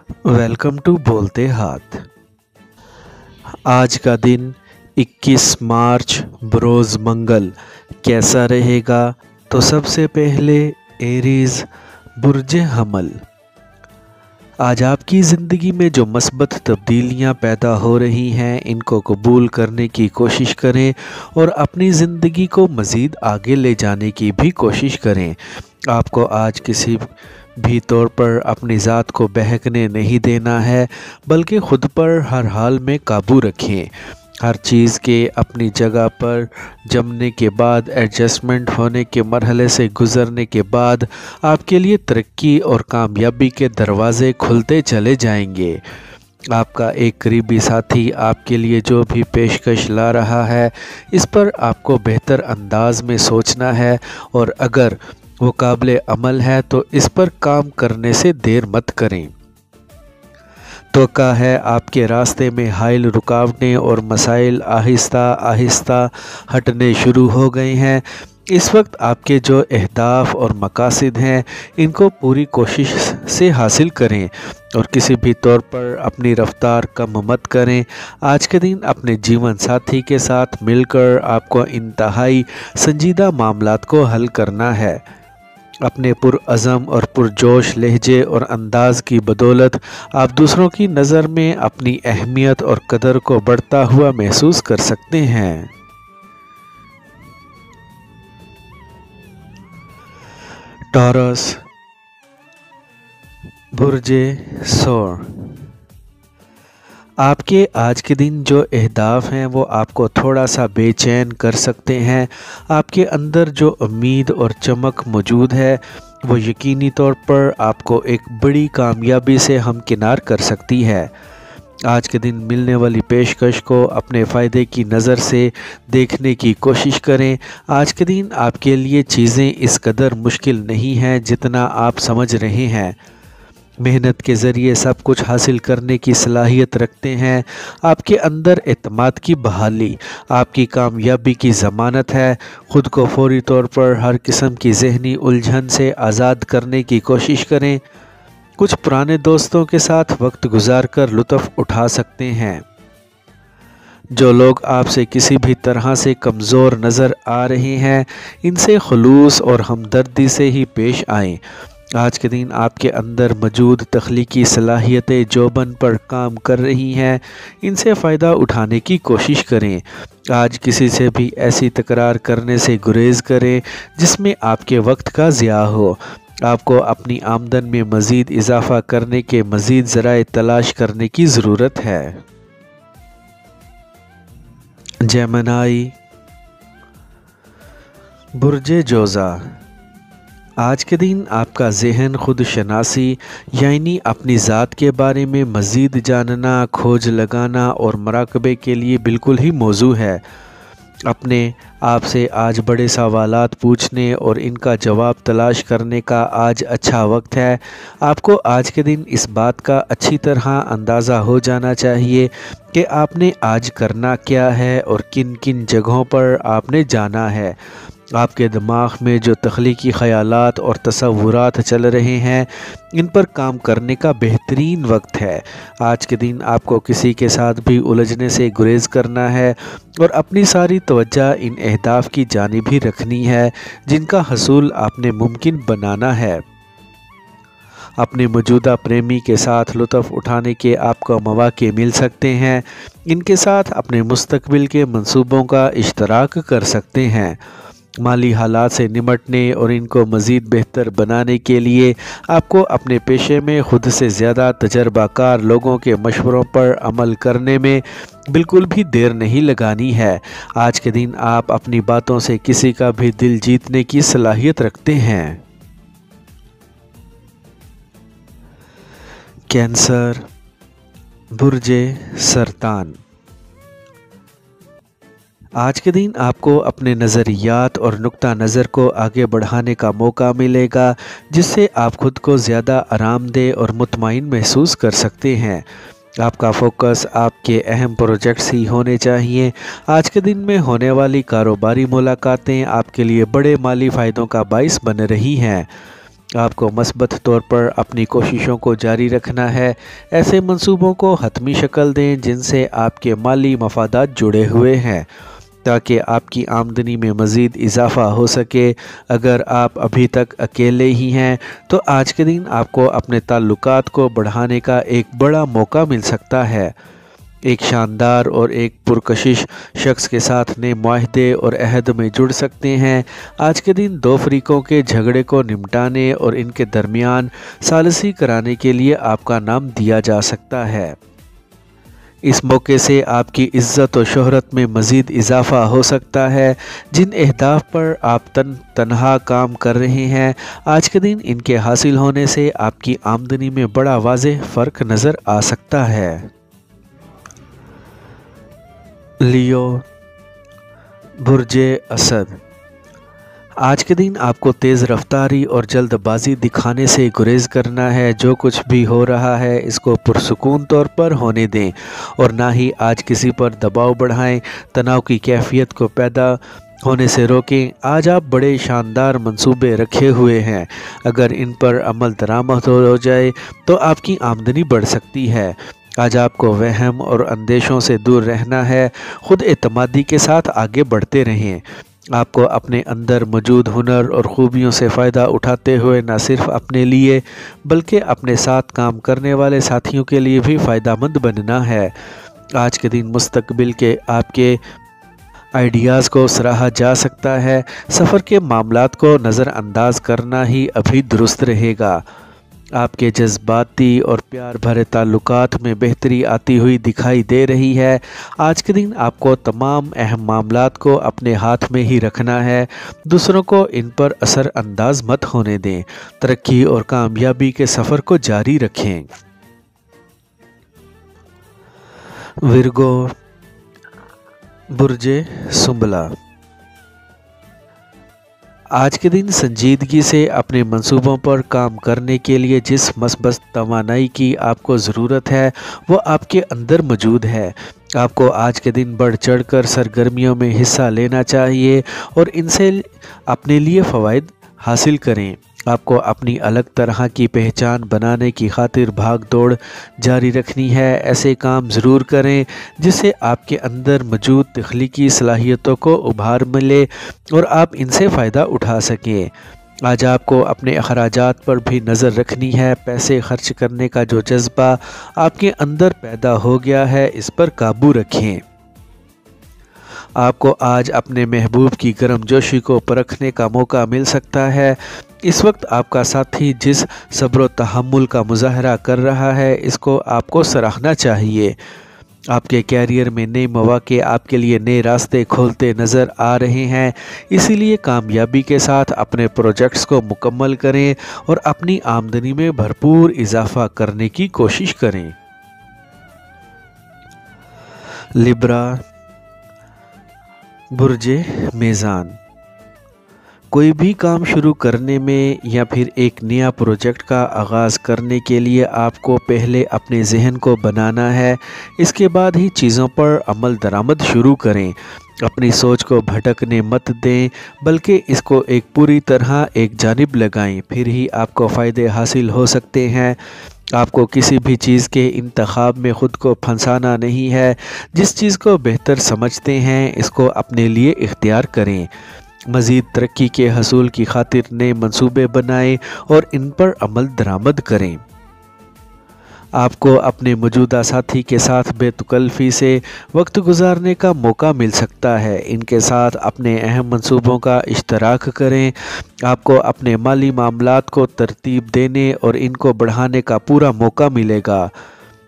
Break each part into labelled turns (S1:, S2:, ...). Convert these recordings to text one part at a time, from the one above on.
S1: Welcome to बोलते हाथ। आज का दिन 21 मार्च बरोज़ मंगल कैसा रहेगा? तो सबसे पहले एरीज बुर्ज हमल। आज आपकी ज़िंदगी में जो मस्बत तब्दीलियां पैदा हो रही हैं, इनको कबूल करने की कोशिश करें और अपनी ज़िंदगी को मज़ीद आगे ले जाने की भी कोशिश करें। आपको आज किसी भी तौर पर अपनी ज़ात को बहकने नहीं देना है, बल्कि ख़ुद पर हर हाल में काबू रखें। हर चीज़ के अपनी जगह पर जमने के बाद, एडजस्टमेंट होने के मरहले से गुज़रने के बाद आपके लिए तरक्की और कामयाबी के दरवाज़े खुलते चले जाएंगे। आपका एक करीबी साथी आपके लिए जो भी पेशकश ला रहा है, इस पर आपको बेहतर अंदाज में सोचना है और अगर वो काबिल अमल है तो इस पर काम करने से देर मत करें। तोक़ा है आपके रास्ते में हाइल रुकावटें और मसाइल आहिस्ता आहिस्ता हटने शुरू हो गए हैं। इस वक्त आपके जो अहदाफ और मकासद हैं, इनको पूरी कोशिश से हासिल करें और किसी भी तौर पर अपनी रफ्तार कम मत करें। आज के दिन अपने जीवन साथी के साथ मिलकर आपको इंतहाई संजीदा मामलात को हल करना है। अपने पुरअज़म और पुरजोश लहजे और अंदाज़ की बदौलत आप दूसरों की नज़र में अपनी अहमियत और कदर को बढ़ता हुआ महसूस कर सकते हैं। टॉरस बुर्जे सौर। आपके आज के दिन जो अहदाफ हैं वो आपको थोड़ा सा बेचैन कर सकते हैं। आपके अंदर जो उम्मीद और चमक मौजूद है वो यकीनी तौर पर आपको एक बड़ी कामयाबी से हमकिनार कर सकती है। आज के दिन मिलने वाली पेशकश को अपने फ़ायदे की नज़र से देखने की कोशिश करें। आज के दिन आपके लिए चीज़ें इस कदर मुश्किल नहीं हैं जितना आप समझ रहे हैं। मेहनत के ज़रिए सब कुछ हासिल करने की सलाहियत रखते हैं। आपके अंदर एतमाद की बहाली आपकी कामयाबी की ज़मानत है। ख़ुद को फौरी तौर पर हर किस्म की ज़हनी उलझन से आज़ाद करने की कोशिश करें। कुछ पुराने दोस्तों के साथ वक्त गुजार कर लुत्फ़ उठा सकते हैं। जो लोग आपसे किसी भी तरह से कमज़ोर नज़र आ रहे हैं, इनसे खुलूस और हमदर्दी से ही पेश आएँ। आज के दिन आपके अंदर मौजूद तख्लीकी सलाहियतें जोबन पर काम कर रही हैं, इनसे फ़ायदा उठाने की कोशिश करें। आज किसी से भी ऐसी तकरार करने से गुरेज़ करें जिसमें आपके वक्त का ज़िया हो। आपको अपनी आमदन में मज़ीद इजाफ़ा करने के मज़ीद ज़राए तलाश करने की ज़रूरत है। जेमिनी बुर्जे जोज़ा। आज के दिन आपका ज़हन खुद शनासी यानी अपनी ज़ात के बारे में मज़ीद जानना, खोज लगाना और मराकबे के लिए बिल्कुल ही मौजू है। अपने आप से आज बड़े सवालात पूछने और इनका जवाब तलाश करने का आज अच्छा वक्त है। आपको आज के दिन इस बात का अच्छी तरह अंदाज़ा हो जाना चाहिए कि आपने आज करना क्या है और किन किन जगहों पर आपने जाना है। आपके दिमाग में जो तख्लीकी ख़यालात और तसव्वुरात चल रहे हैं, इन पर काम करने का बेहतरीन वक्त है। आज के दिन आपको किसी के साथ भी उलझने से गुरेज़ करना है और अपनी सारी तवज्जो इन अहदाफ की जानिब ही रखनी है जिनका हसूल आपने मुमकिन बनाना है। अपने मौजूदा प्रेमी के साथ लुत्फ़ उठाने के आपको मौक़े मिल सकते हैं। इनके साथ अपने मुस्तक़बिल के मंसूबों का इश्तराक कर सकते हैं। माली हालात से निमटने और इनको मज़ीद बेहतर बनाने के लिए आपको अपने पेशे में ख़ुद से ज़्यादा तजर्बाकार लोगों के मशवरों पर अमल करने में बिल्कुल भी देर नहीं लगानी है। आज के दिन आप अपनी बातों से किसी का भी दिल जीतने की सलाहियत रखते हैं। कैंसर बुर्जे सरतान। आज के दिन आपको अपने नज़रियात और नुक्ता नज़र को आगे बढ़ाने का मौका मिलेगा, जिससे आप खुद को ज़्यादा आरामदेह और मुतमईन महसूस कर सकते हैं। आपका फोकस आपके अहम प्रोजेक्ट्स ही होने चाहिए। आज के दिन में होने वाली कारोबारी मुलाकातें आपके लिए बड़े माली फ़ायदों का बाइस बन रही हैं। آپ کو مثبت طور پر اپنی کوششوں کو جاری رکھنا ہے۔ ایسے منصوبوں کو حتمی شکل دیں جن سے آپ کے مالی مفادات جڑے ہوئے ہیں تاکہ آپ کی آمدنی میں مزید اضافہ ہو سکے۔ اگر آپ ابھی تک اکیلے ہی ہیں تو آج کے دن آپ کو اپنے تعلقات کو بڑھانے کا ایک بڑا موقع مل سکتا ہے۔ ایک شاندار اور ایک پرکشش شخص کے ساتھ نئے معاہدے اور عہد میں جڑ سکتے ہیں۔ آج کے دن دو فریقوں کے جھگڑے کو نمٹانے اور ان کے درمیان ثالثی کرانے کے لیے آپ کا نام دیا جا سکتا ہے۔ اس موقع سے آپ کی عزت و شہرت میں مزید اضافہ ہو سکتا ہے۔ جن اہداف پر آپ تنہا کام کر رہے ہیں، آج کے دن ان کے حاصل ہونے سے آپ کی آمدنی میں بڑا واضح فرق نظر آ سکتا ہے۔ لیو، برج اسد، آج کے دن آپ کو تیز رفتاری اور جلد بازی دکھانے سے گریز کرنا ہے۔ جو کچھ بھی ہو رہا ہے اس کو پرسکون طور پر ہونے دیں اور نہ ہی آج کسی پر دباؤ بڑھائیں۔ تناؤ کی کیفیت کو پیدا ہونے سے روکیں۔ آج آپ بڑے شاندار منصوبے رکھے ہوئے ہیں، اگر ان پر عمل درآمد ہو جائے تو آپ کی آمدنی بڑھ سکتی ہے۔ آج آپ کو وہم اور اندیشوں سے دور رہنا ہے۔ خود اعتمادی کے ساتھ آگے بڑھتے رہیں۔ آپ کو اپنے اندر موجود ہنر اور خوبیوں سے فائدہ اٹھاتے ہوئے نہ صرف اپنے لیے بلکہ اپنے ساتھ کام کرنے والے ساتھیوں کے لیے بھی فائدہ مند بننا ہے۔ آج کے دن مستقبل کے آپ کے آئیڈیاز کو سراہا جا سکتا ہے۔ سفر کے معاملات کو نظر انداز کرنا ہی ابھی درست رہے گا۔ آپ کے جذباتی اور پیار بھرے تعلقات میں بہتری آتی ہوئی دکھائی دے رہی ہے۔ آج کے دن آپ کو تمام اہم معاملات کو اپنے ہاتھ میں ہی رکھنا ہے، دوسروں کو ان پر اثر انداز مت ہونے دیں۔ ترقی اور کامیابی کے سفر کو جاری رکھیں۔ ورگو، برج سنبلہ، آج کے دن سنجیدگی سے اپنے منصوبوں پر کام کرنے کے لیے جس مثبت توانائی کی آپ کو ضرورت ہے وہ آپ کے اندر موجود ہے۔ آپ کو آج کے دن بڑھ چڑھ کر سرگرمیوں میں حصہ لینا چاہیے اور ان سے اپنے لیے فوائد حاصل کریں۔ آپ کو اپنی الگ طرح کی پہچان بنانے کی خاطر بھاگ دوڑ جاری رکھنی ہے۔ ایسے کام ضرور کریں جس سے آپ کے اندر موجود تخلیقی صلاحیتوں کو ابھار ملے اور آپ ان سے فائدہ اٹھا سکیں۔ آج آپ کو اپنے اخراجات پر بھی نظر رکھنی ہے۔ پیسے خرچ کرنے کا جو جذبہ آپ کے اندر پیدا ہو گیا ہے اس پر قابو رکھیں۔ آپ کو آج اپنے محبوب کی گرم جوشی کو پرکھنے کا موقع مل سکتا ہے۔ اس وقت آپ کا ساتھی جس صبر و تحمل کا مظاہرہ کر رہا ہے اس کو آپ کو سراہنا چاہیے۔ آپ کے کیریئر میں نئے مواقع آپ کے لیے نئے راستے کھولتے نظر آ رہے ہیں، اسی لیے کامیابی کے ساتھ اپنے پروجیکٹس کو مکمل کریں اور اپنی آمدنی میں بھرپور اضافہ کرنے کی کوشش کریں۔ لیبرا، برج میزان، کوئی بھی کام شروع کرنے میں یا پھر ایک نیا پروجیکٹ کا آغاز کرنے کے لیے آپ کو پہلے اپنے ذہن کو بنانا ہے، اس کے بعد ہی چیزوں پر عمل درآمد شروع کریں۔ اپنی سوچ کو بھٹکنے مت دیں بلکہ اس کو ایک پوری طرح ایک جانب لگائیں، پھر ہی آپ کو فائدے حاصل ہو سکتے ہیں۔ آپ کو کسی بھی چیز کے انتخاب میں خود کو پھنسانا نہیں ہے۔ جس چیز کو بہتر سمجھتے ہیں اس کو اپنے لیے اختیار کریں۔ مزید ترقی کے حصول کی خاطر نئے منصوبے بنائیں اور ان پر عمل درآمد کریں۔ آپ کو اپنے موجودہ ساتھی کے ساتھ بے تکلفی سے وقت گزارنے کا موقع مل سکتا ہے۔ ان کے ساتھ اپنے اہم منصوبوں کا اشتراک کریں۔ آپ کو اپنے مالی معاملات کو ترتیب دینے اور ان کو بڑھانے کا پورا موقع ملے گا۔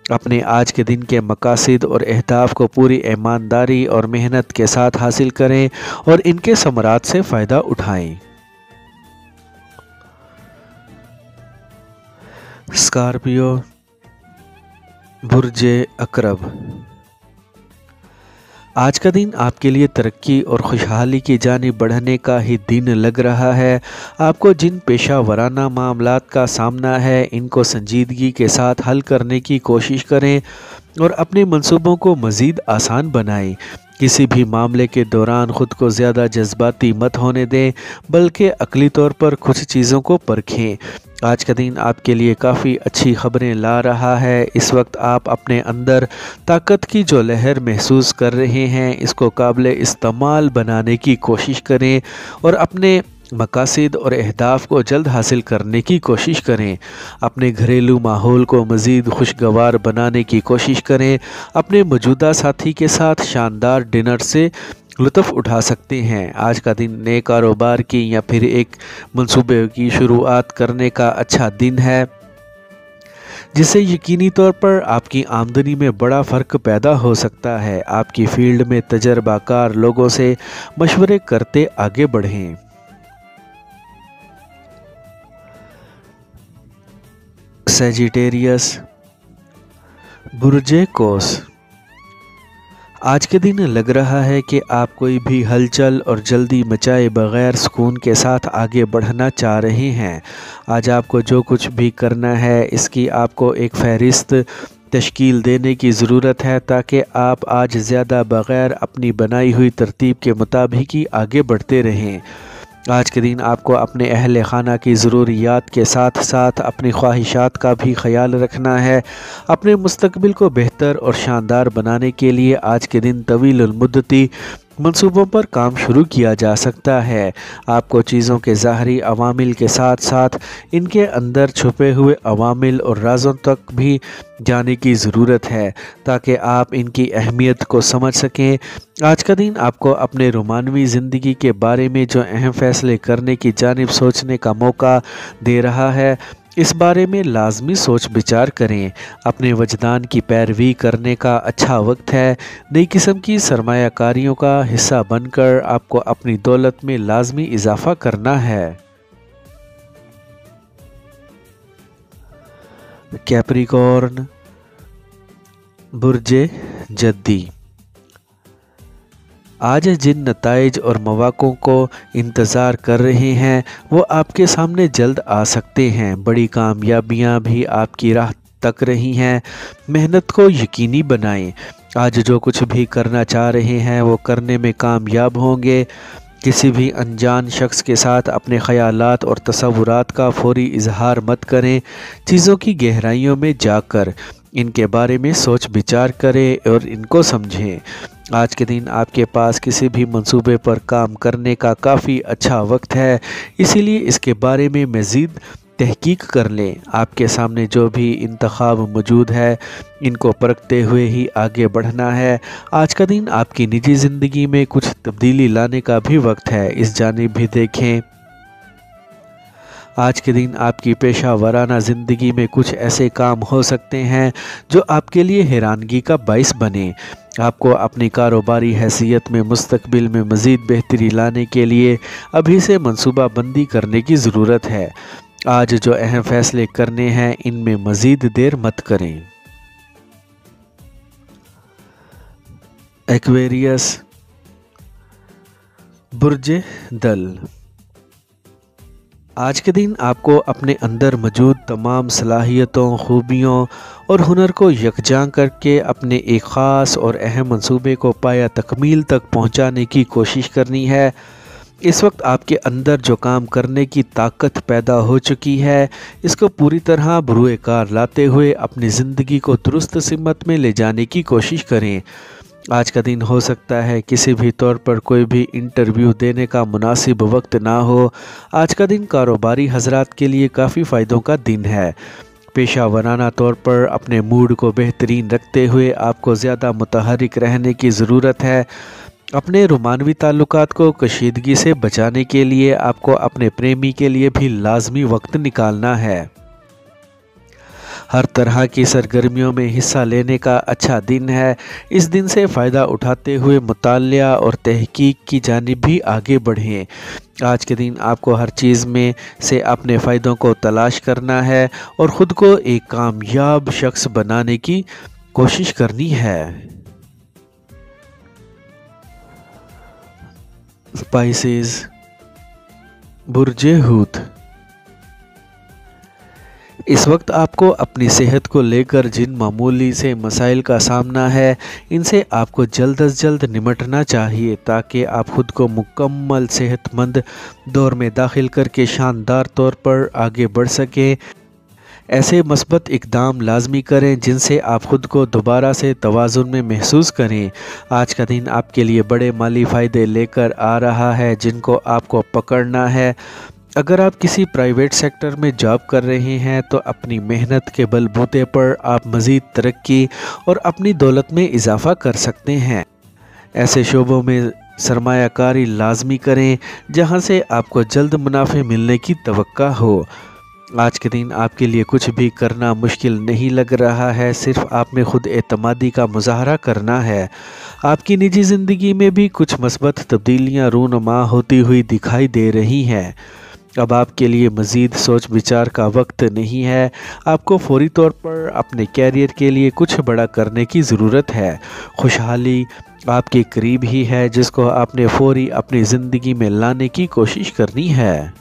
S1: اپنے آج کے دن کے مقاصد اور اہداف کو پوری ایمانداری اور محنت کے ساتھ حاصل کریں اور ان کے ثمرات سے فائدہ اٹھائیں۔ اسکارپیو، برج عقرب، آج کا دن آپ کے لیے ترقی اور خوشحالی کی جانب بڑھنے کا ہی دن لگ رہا ہے۔ آپ کو جن پیشہ ورانہ معاملات کا سامنا ہے ان کو سنجیدگی کے ساتھ حل کرنے کی کوشش کریں اور اپنے منصوبوں کو مزید آسان بنائیں۔ किसी भी मामले के दौरान ख़ुद को ज़्यादा जज्बाती मत होने दें, बल्कि अक़ली तौर पर कुछ चीज़ों को परखें। आज का दिन आपके लिए काफ़ी अच्छी खबरें ला रहा है। इस वक्त आप अपने अंदर ताकत की जो लहर महसूस कर रहे हैं, इसको काबिल इस्तेमाल बनाने की कोशिश करें और अपने मकासद और अहदाफ को जल्द हासिल करने की कोशिश करें। अपने घरेलू माहौल को मज़ीद खुशगवार बनाने की कोशिश करें। अपने मौजूदा साथी के साथ शानदार डिनर से लुत्फ़ उठा सकते हैं। आज का दिन नए कारोबार की या फिर एक मंसूबे की शुरुआत करने का अच्छा दिन है, जिससे यकीनी तौर पर आपकी आमदनी में बड़ा फ़र्क पैदा हो सकता है। आपकी फील्ड में तजर्बाकार लोगों से मशवरे करते आगे बढ़ें। सजिटेरियस, बुर्जे कौस। आज के दिन लग रहा है कि आप कोई भी हलचल और जल्दी मचाए बगैर सुकून के साथ आगे बढ़ना चाह रहे हैं। आज आपको जो कुछ भी करना है, इसकी आपको एक फ़हरिस्त तश्कील देने की ज़रूरत है, ताकि आप आज ज़्यादा बगैर अपनी बनाई हुई तरतीब के मुताबिक ही आगे बढ़ते रहें। आज के दिन आपको अपने अहल खाना की ज़रूरियात के साथ साथ अपनी ख्वाहिशात का भी ख्याल रखना है। अपने मुस्तकबिल को बेहतर और शानदार बनाने के लिए आज के दिन तवील मुद्दती मंसूबों पर काम शुरू किया जा सकता है। आपको चीज़ों के ज़ाहरी अवामिल के साथ साथ इनके अंदर छुपे हुए अवामिल और राज़ों तक भी जाने की ज़रूरत है, ताकि आप इनकी अहमियत को समझ सकें। आज का दिन आपको अपने रोमानवी ज़िंदगी के बारे में जो अहम फ़ैसले करने की जानिब सोचने का मौका दे रहा है, इस बारे में लाजमी सोच विचार करें। अपने वजदान की पैरवी करने का अच्छा वक्त है। नई किस्म की सरमायाकारियों का हिस्सा बनकर आपको अपनी दौलत में लाजमी इजाफा करना है। कैप्रिकॉर्न, बुर्जे जद्दी। आज जिन नताइज और मौक़ों को इंतज़ार कर रहे हैं, वो आपके सामने जल्द आ सकते हैं। बड़ी कामयाबियां भी आपकी राह तक रही हैं। मेहनत को यकीनी बनाएं। आज जो कुछ भी करना चाह रहे हैं, वो करने में कामयाब होंगे। किसी भी अनजान शख्स के साथ अपने ख़यालात और तसव्वुरात का फौरी इजहार मत करें। चीज़ों की गहराइयों में जाकर इनके बारे में सोच विचार करें और इनको समझें। आज के दिन आपके पास किसी भी मंसूबे पर काम करने का काफ़ी अच्छा वक्त है, इसीलिए इसके बारे में मज़ीद तहकीक कर लें। आपके सामने जो भी इंतखाब मौजूद है, इनको परखते हुए ही आगे बढ़ना है। आज का दिन आपकी निजी ज़िंदगी में कुछ तब्दीली लाने का भी वक्त है, इस जानिब भी देखें। आज के दिन आपकी पेशा वराना ज़िंदगी में कुछ ऐसे काम हो सकते हैं जो आपके लिए हैरानगी का बाइस बने। आपको अपनी कारोबारी हैसियत में मुस्तकबिल में मज़ीद बेहतरी लाने के लिए अभी से मंसूबा बंदी करने की ज़रूरत है। आज जो अहम फ़ैसले करने हैं, इनमें मज़ीद देर मत करें। एक्वेरियस, बुर्जे दल। आज के दिन आपको अपने अंदर मौजूद तमाम सलाहियतों, खूबियों और हुनर को यकजां करके अपने एक ख़ास और अहम मंसूबे को पाया तकमील तक पहुंचाने की कोशिश करनी है। इस वक्त आपके अंदर जो काम करने की ताकत पैदा हो चुकी है, इसको पूरी तरह बरूए कार लाते हुए अपनी ज़िंदगी को दुरुस्त सिमत में ले जाने की कोशिश करें। आज का दिन हो सकता है किसी भी तौर पर कोई भी इंटरव्यू देने का मुनासिब वक्त ना हो। आज का दिन कारोबारी हजरात के लिए काफ़ी फ़ायदों का दिन है। पेशा वराना तौर पर अपने मूड को बेहतरीन रखते हुए आपको ज़्यादा मुतहरिक रहने की ज़रूरत है। अपने रोमानवी ताल्लुकात को कशीदगी से बचाने के लिए आपको अपने प्रेमी के लिए भी लाजमी वक्त निकालना है। हर तरह की सरगर्मियों में हिस्सा लेने का अच्छा दिन है। इस दिन से फ़ायदा उठाते हुए मुतालिया और तहकीक की जानिब भी आगे बढ़ें। आज के दिन आपको हर चीज़ में से अपने फ़ायदों को तलाश करना है और ख़ुद को एक कामयाब शख्स बनाने की कोशिश करनी है। स्पाइसेस, बुर्जे हूत। इस वक्त आपको अपनी सेहत को लेकर जिन मामूली से मसाइल का सामना है, इनसे आपको जल्द अज जल्द निपटना चाहिए ताकि आप खुद को मुकम्मल सेहतमंद दौर में दाखिल करके शानदार तौर पर आगे बढ़ सकें। ऐसे मस्बत इक़दाम लाजमी करें जिनसे आप खुद को दोबारा से तवाज़ुन में महसूस करें। आज का दिन आपके लिए बड़े माली फ़ायदे लेकर आ रहा है जिनको आपको पकड़ना है। अगर आप किसी प्राइवेट सेक्टर में जॉब कर रहे हैं तो अपनी मेहनत के बलबूते पर आप मज़ीद तरक्की और अपनी दौलत में इजाफ़ा कर सकते हैं। ऐसे शोबों में सरमायाकारी लाजमी करें जहां से आपको जल्द मुनाफे मिलने की तवक्का हो। आज के दिन आपके लिए कुछ भी करना मुश्किल नहीं लग रहा है, सिर्फ आप में खुद एतमादी का मुजाहरा करना है। आपकी निजी ज़िंदगी में भी कुछ मस्बत तब्दीलियाँ रूनुमा होती हुई दिखाई दे रही हैं। अब आपके लिए मज़ीद सोच विचार का वक्त नहीं है। आपको फौरी तौर पर अपने कैरियर के लिए कुछ बड़ा करने की ज़रूरत है। खुशहाली आपके करीब ही है जिसको आपने फौरी अपनी ज़िंदगी में लाने की कोशिश करनी है।